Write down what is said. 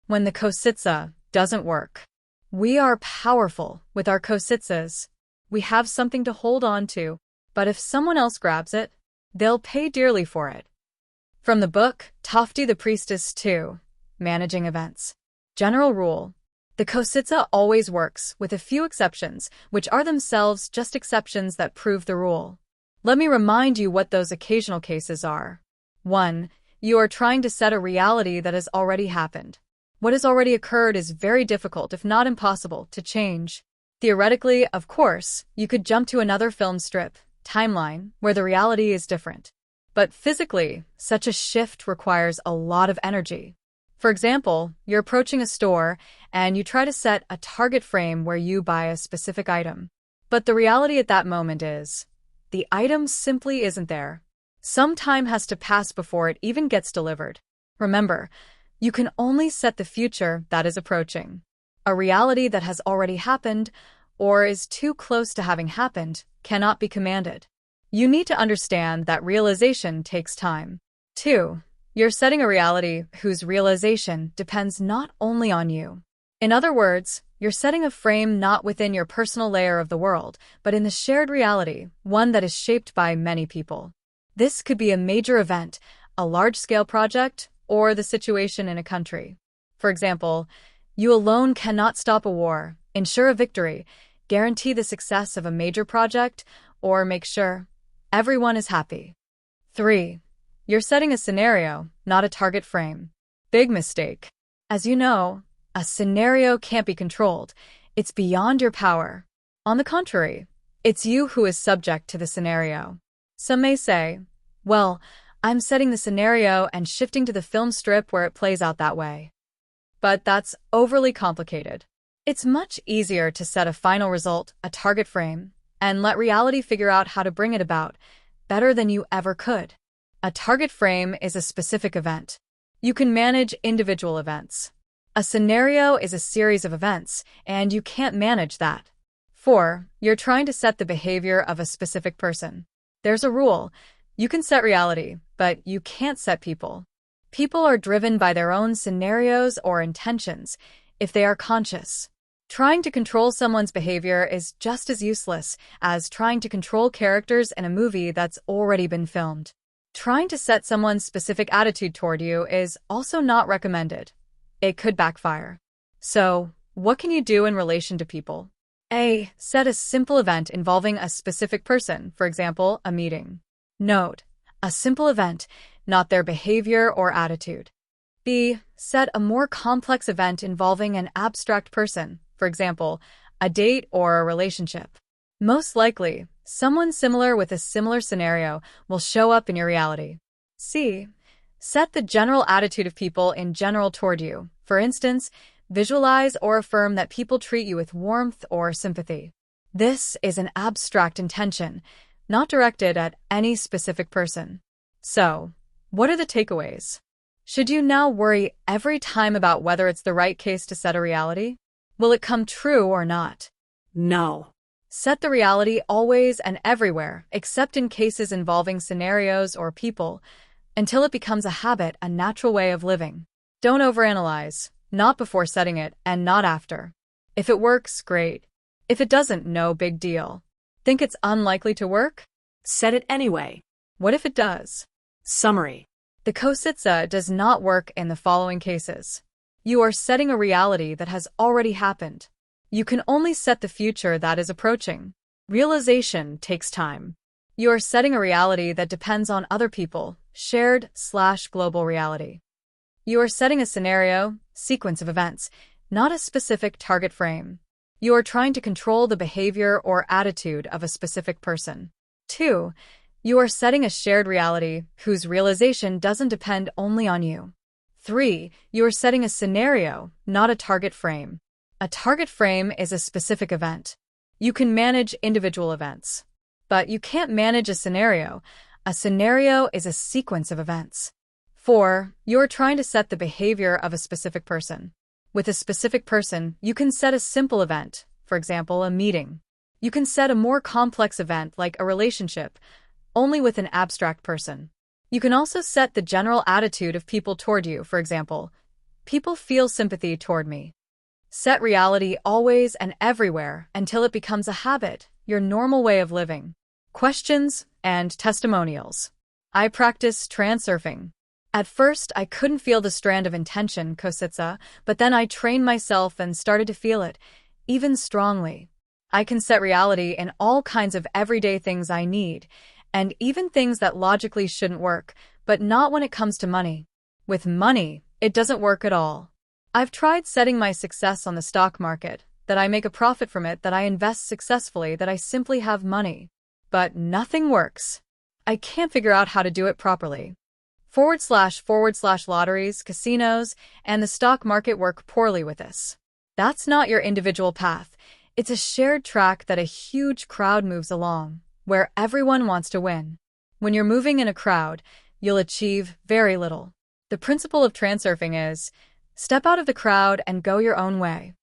when the kositsa doesn't work. We are powerful with our kositsas. We have something to hold on to, but if someone else grabs it, they'll pay dearly for it. From the book, Tofty the Priestess 2, Managing Events. General rule. The kositsa always works, with a few exceptions, which are themselves just exceptions that prove the rule. Let me remind you what those occasional cases are. 1. You are trying to set a reality that has already happened. What has already occurred is very difficult, if not impossible, to change. Theoretically, of course, you could jump to another film strip, timeline, where the reality is different. But physically, such a shift requires a lot of energy. For example, you're approaching a store and you try to set a target frame where you buy a specific item. But the reality at that moment is, the item simply isn't there. Some time has to pass before it even gets delivered. Remember, you can only set the future that is approaching. A reality that has already happened, or is too close to having happened, cannot be commanded. You need to understand that realization takes time. 2. You're setting a reality whose realization depends not only on you. In other words, you're setting a frame not within your personal layer of the world, but in the shared reality, one that is shaped by many people. This could be a major event, a large-scale project, or the situation in a country. For example, you alone cannot stop a war, ensure a victory, guarantee the success of a major project, or make sure everyone is happy. 3. You're setting a scenario, not a target frame. Big mistake. As you know, a scenario can't be controlled. It's beyond your power. On the contrary, it's you who is subject to the scenario. Some may say, well, I'm setting the scenario and shifting to the film strip where it plays out that way. But that's overly complicated. It's much easier to set a final result, a target frame, and let reality figure out how to bring it about, better than you ever could. A target frame is a specific event. You can manage individual events. A scenario is a series of events, and you can't manage that. 4. You're trying to set the behavior of a specific person. There's a rule. You can set reality, but you can't set people. People are driven by their own scenarios or intentions, if they are conscious. Trying to control someone's behavior is just as useless as trying to control characters in a movie that's already been filmed. Trying to set someone's specific attitude toward you is also not recommended. It could backfire. So, what can you do in relation to people? A. Set a simple event involving a specific person, for example, a meeting. Note, a simple event, not their behavior or attitude. B. Set a more complex event involving an abstract person, for example, a date or a relationship. Most likely, someone similar with a similar scenario will show up in your reality. C. Set the general attitude of people in general toward you. For instance, visualize or affirm that people treat you with warmth or sympathy. This is an abstract intention, not directed at any specific person. So, what are the takeaways? Should you now worry every time about whether it's the right case to set a reality? Will it come true or not? No. Set the reality always and everywhere, except in cases involving scenarios or people, until it becomes a habit, a natural way of living. Don't overanalyze, not before setting it and not after. If it works, great. If it doesn't, no big deal. Think it's unlikely to work? Set it anyway. What if it does? Summary. The kositsa does not work in the following cases. You are setting a reality that has already happened. You can only set the future that is approaching. Realization takes time. You are setting a reality that depends on other people, shared/global reality. You are setting a scenario, sequence of events, not a specific target frame. You are trying to control the behavior or attitude of a specific person. 2. You are setting a shared reality whose realization doesn't depend only on you. 3. You are setting a scenario, not a target frame. A target frame is a specific event. You can manage individual events. But you can't manage a scenario. A scenario is a sequence of events. 4. You are trying to set the behavior of a specific person. With a specific person, you can set a simple event, for example, a meeting. You can set a more complex event like a relationship, only with an abstract person. You can also set the general attitude of people toward you, for example, People feel sympathy toward me. Set reality always and everywhere until it becomes a habit, your normal way of living. Questions and testimonials. I practice transurfing. At first, I couldn't feel the strand of intention, Kositsa, but then I trained myself and started to feel it, even strongly. I can set reality in all kinds of everyday things I need, and even things that logically shouldn't work, but not when it comes to money. With money, it doesn't work at all. I've tried setting my success on the stock market, that I make a profit from it, that I invest successfully, that I simply have money. But nothing works. I can't figure out how to do it properly. / lotteries, casinos, and the stock market work poorly with this. That's not your individual path. It's a shared track that a huge crowd moves along, where everyone wants to win. When you're moving in a crowd, you'll achieve very little. The principle of transurfing is, step out of the crowd and go your own way.